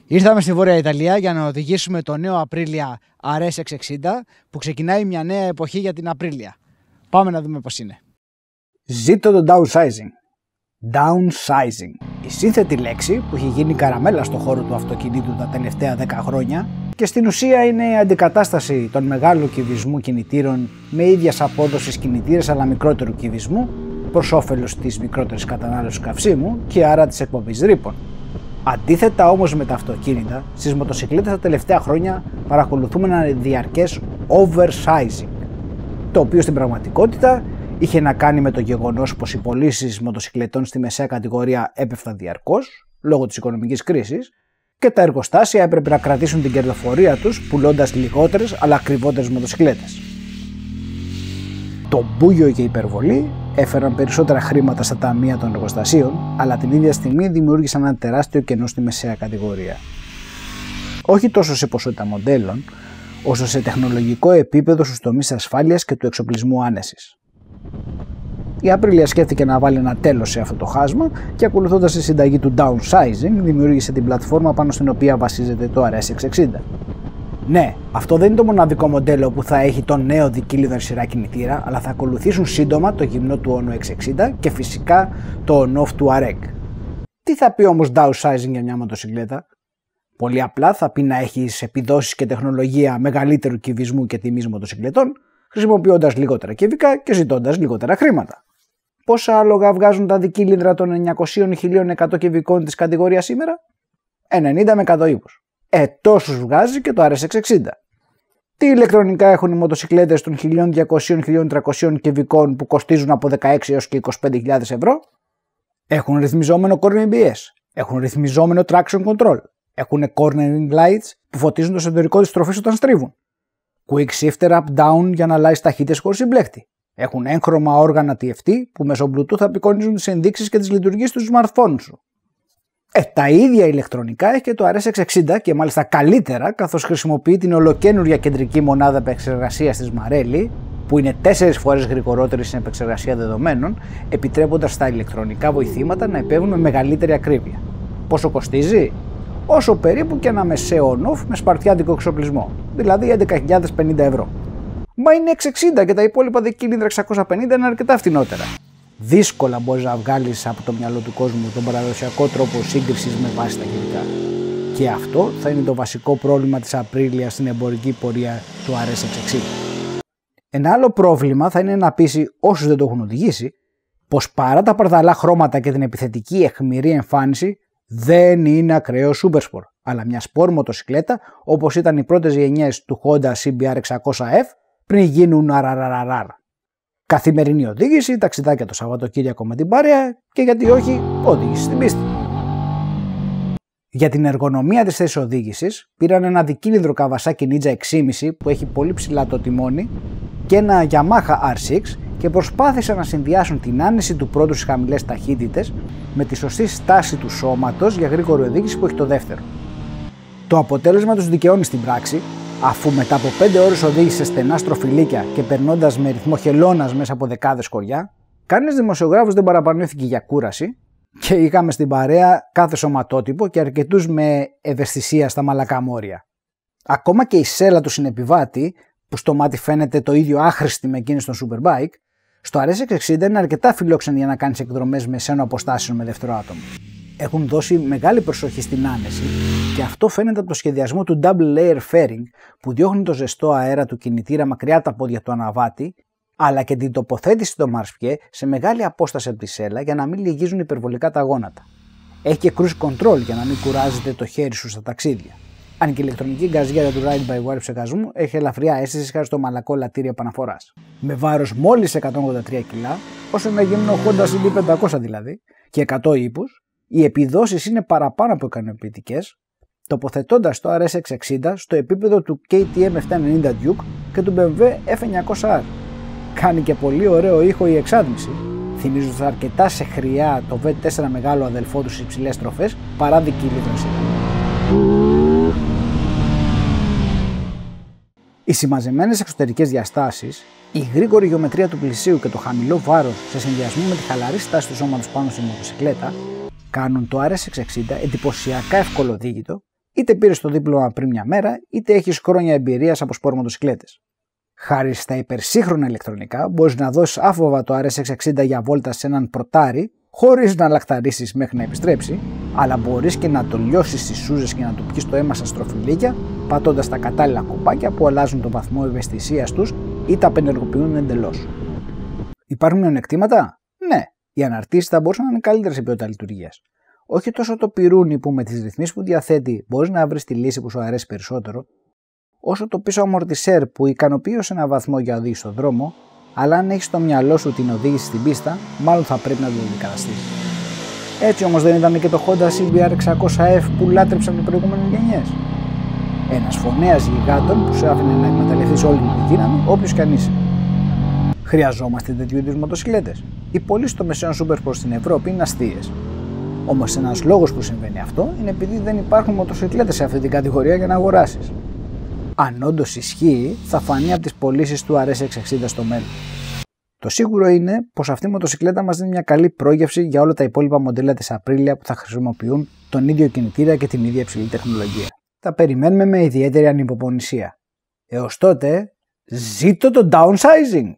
Ήρθαμε στη Βόρεια Ιταλία για να οδηγήσουμε το νέο Aprilia RS660 που ξεκινάει μια νέα εποχή για την Aprilia. Πάμε να δούμε πώς είναι. Ζήτω το downsizing. Downsizing. Η σύνθετη λέξη που έχει γίνει καραμέλα στο χώρο του αυτοκινήτου τα τελευταία 10 χρόνια και στην ουσία είναι η αντικατάσταση των μεγάλου κυβισμού κινητήρων με ίδιας απόδοσης κινητήρες αλλά μικρότερου κυβισμού προς όφελος της μικρότερης κατανάλωσης καυσίμου και άρα της εκπομπής ρήπων. Αντίθετα όμως με τα αυτοκίνητα, στις μοτοσυκλέτες τα τελευταία χρόνια παρακολουθούμε ένα διαρκές oversizing, το οποίο στην πραγματικότητα είχε να κάνει με το γεγονός πως οι πωλήσεις μοτοσυκλετών στη μεσαία κατηγορία έπεφταν διαρκώς λόγω της οικονομικής κρίσης και τα εργοστάσια έπρεπε να κρατήσουν την κερδοφορία τους πουλώντας λιγότερες αλλά ακριβότερες μοτοσυκλέτες. Το μπούγιο και η υπερβολή έφεραν περισσότερα χρήματα στα ταμεία των εργοστασίων, αλλά την ίδια στιγμή δημιούργησαν ένα τεράστιο κενό στη μεσαία κατηγορία. Όχι τόσο σε ποσότητα μοντέλων, όσο σε τεχνολογικό επίπεδο στους τομείς ασφάλειας και του εξοπλισμού άνεσης. Η Aprilia σκέφτηκε να βάλει ένα τέλος σε αυτό το χάσμα και ακολουθώντας τη συνταγή του downsizing δημιούργησε την πλατφόρμα πάνω στην οποία βασίζεται το RS660. Ναι, αυτό δεν είναι το μοναδικό μοντέλο που θα έχει τον νέο δικύλινο αριστερά κινητήρα, αλλά θα ακολουθήσουν σύντομα το γυμνό του Ono X60 και φυσικά το on-off του AREG. Τι θα πει όμως downsizing για μια μοτοσυκλέτα? Πολύ απλά θα πει να έχεις επιδόσεις και τεχνολογία μεγαλύτερου κυβισμού και τιμής μοτοσυκλετών, χρησιμοποιώντας λιγότερα κυβικά και ζητώντας λιγότερα χρήματα. Πόσα άλογα βγάζουν τα δικύλινδρα των 900-1100 κυβικών της κατηγορίας σήμερα? 90 με 100 ύπους. Τόσους βγάζει και το RS660. Τι ηλεκτρονικά έχουν οι μοτοσυκλέτες των 1200-1300 κυβικών που κοστίζουν από 16 έως και 25.000 ευρώ? Έχουν ρυθμιζόμενο corner ABS, έχουν ρυθμιζόμενο traction control, έχουν cornering lights που φωτίζουν το εσωτερικό της τροφής όταν στρίβουν, quick shifter up-down για να αλλάζει ταχύτητες χωρίς συμπλέκτη, έχουν έγχρωμα όργανα TFT που μέσω Bluetooth απεικονίζουν τις ενδείξεις και τις λειτουργίες του smartphone σου. Τα ίδια ηλεκτρονικά έχει και το RS660 και μάλιστα καλύτερα, καθώς χρησιμοποιεί την ολοκαίνουργια κεντρική μονάδα επεξεργασίας της Marelli που είναι 4 φορές γρηγορότερη στην επεξεργασία δεδομένων, επιτρέποντας στα ηλεκτρονικά βοηθήματα να επέμβουν με μεγαλύτερη ακρίβεια. Πόσο κοστίζει? Όσο περίπου και ένα μεσαίο on-off με σπαρτιάτικο εξοπλισμό, δηλαδή 11.050 ευρώ. Μα είναι 660 και τα υπόλοιπα δικύλινδρα 650 είναι αρκετά φτηνότερα. Δύσκολα μπορείς να βγάλεις από το μυαλό του κόσμου τον παραδοσιακό τρόπο σύγκρισης με βάση τα κυβικά. Και αυτό θα είναι το βασικό πρόβλημα της Aprilia στην εμπορική πορεία του RS660. Ένα άλλο πρόβλημα θα είναι να πείσει όσους δεν το έχουν οδηγήσει πως παρά τα παρδαλά χρώματα και την επιθετική αιχμηρή εμφάνιση δεν είναι ακραίο Supersport, αλλά μια σπορ μοτοσυκλέτα όπως ήταν οι πρώτες γενιές του Honda CBR 600F πριν γίνουν RRRR. Καθημερινή οδήγηση, ταξιδάκια το Σαββατοκύριακο με την παρέα και γιατί όχι, οδήγηση στην πίστη. Για την εργονομία της θέσης οδήγησης πήραν ένα δικύλινδρο Kawasaki Ninja 6,5 που έχει πολύ ψηλά το τιμόνι και ένα Yamaha R6 και προσπάθησαν να συνδυάσουν την άνεση του πρώτου στις χαμηλές ταχύτητες με τη σωστή στάση του σώματος για γρήγορη οδήγηση που έχει το δεύτερο. Το αποτέλεσμα τους δικαιώνει στην πράξη, αφού μετά από 5 ώρες οδήγηση σε στενά στροφιλίκια και περνώντας με ρυθμό χελώνας μέσα από δεκάδες χωριά, κανένας δημοσιογράφος δεν παραπονέθηκε για κούραση και είχαμε στην παρέα κάθε σωματότυπο και αρκετούς με ευαισθησία στα μαλακά μόρια. Ακόμα και η σέλα του συνεπιβάτη, που στο μάτι φαίνεται το ίδιο άχρηστη με εκείνη στον Superbike, στο RS660 είναι αρκετά φιλόξενη για να κάνεις εκδρομές μεσαίων αποστάσεων με δεύτερο άτομο. Έχουν δώσει μεγάλη προσοχή στην άνεση και αυτό φαίνεται από το σχεδιασμό του double layer fairing που διώχνει το ζεστό αέρα του κινητήρα μακριά από τα πόδια του αναβάτη, αλλά και την τοποθέτηση των marche-pieds σε μεγάλη απόσταση από τη σέλα για να μην λυγίζουν υπερβολικά τα γόνατα. Έχει και cruise control για να μην κουράζετε το χέρι σου στα ταξίδια. Αν και η ηλεκτρονική γκαζιέρα του Ride by Wire ψεκασμού έχει ελαφριά αίσθηση χάρη στο μαλακό λατήριο επαναφοράς. Με βάρος μόλις 183 κιλά, όσο ένα γυμνό Honda CB500 δηλαδή, και 100 ύπους, οι επιδόσεις είναι παραπάνω από ικανοποιητικές, τοποθετώντας το RS660 στο επίπεδο του KTM 790 Duke και του BMW F900R. Κάνει και πολύ ωραίο ήχο η εξάτμιση, θυμίζοντας αρκετά σε χρειά το V4 μεγάλο αδελφό του στις υψηλές στροφές παρά δικύλινδρο Οι συμμαζεμένες εξωτερικές διαστάσεις, η γρήγορη γεωμετρία του πλησίου και το χαμηλό βάρος σε συνδυασμό με τη χαλαρή στάση του σώματος πάνω στη μοτοσυκλέτα κάνουν το RS660 εντυπωσιακά ευκολοδίγητο, είτε πήρες το δίπλωμα πριν μια μέρα, είτε έχεις χρόνια εμπειρίας από σπορ μοτοσυκλέτες. Χάρη στα υπερσύγχρονα ηλεκτρονικά, μπορείς να δώσεις άφοβα το RSX60 για βόλτα σε έναν πρωτάρι, χωρίς να λαχταρίσεις μέχρι να επιστρέψει, αλλά μπορείς και να το λιώσεις στις σούζες και να του πιεις το αίμα στα στροφιλίκια, πατώντας τα κατάλληλα κουμπάκια που αλλάζουν τον βαθμό ευαισθησίας τους ή τα απενεργοποιούν εντελώς. Υπάρχουν μειονεκτήματα? Ναι, οι αναρτήσεις θα μπορούσαν να είναι καλύτερες σε ποιότητα λειτουργίας. Όχι τόσο το πυρούνι που με τις ρυθμίσεις που διαθέτει μπορείς να βρεις τη λύση που σου αρέσει περισσότερο, όσο το πίσω αμορτισέρ που ικανοποιεί ως ένα βαθμό για οδήγηση στον δρόμο, αλλά αν έχεις στο μυαλό σου την οδήγηση στην πίστα, μάλλον θα πρέπει να το αντικαταστήσεις. Έτσι όμως δεν ήταν και το Honda CBR 600F που λάτρεψαν οι προηγούμενες γενιές? Ένας φωνέας γιγάντων που σε άφηνε να εκμεταλλευτείς όλη τη δύναμη, όποιος κι αν είσαι. Χρειαζόμαστε τέτοιου είδους μοτοσυκλέτες? Οι πωλήσεις των μεσαίων Supersport στην Ευρώπη είναι αστείες. Όμως ένας λόγος που συμβαίνει αυτό είναι επειδή δεν υπάρχουν μοτοσυκλέτες σε αυτή την κατηγορία για να αγοράσεις. Αν όντως ισχύει, θα φανεί από τις πωλήσεις του RSX60 στο μέλλον. Το σίγουρο είναι πως αυτή η μοτοσυκλέτα μας δίνει μια καλή πρόγευση για όλα τα υπόλοιπα μοντέλα της Aprilia που θα χρησιμοποιούν τον ίδιο κινητήρα και την ίδια υψηλή τεχνολογία. Τα περιμένουμε με ιδιαίτερη ανυπομονησία. Έως τότε, ζήτω το downsizing!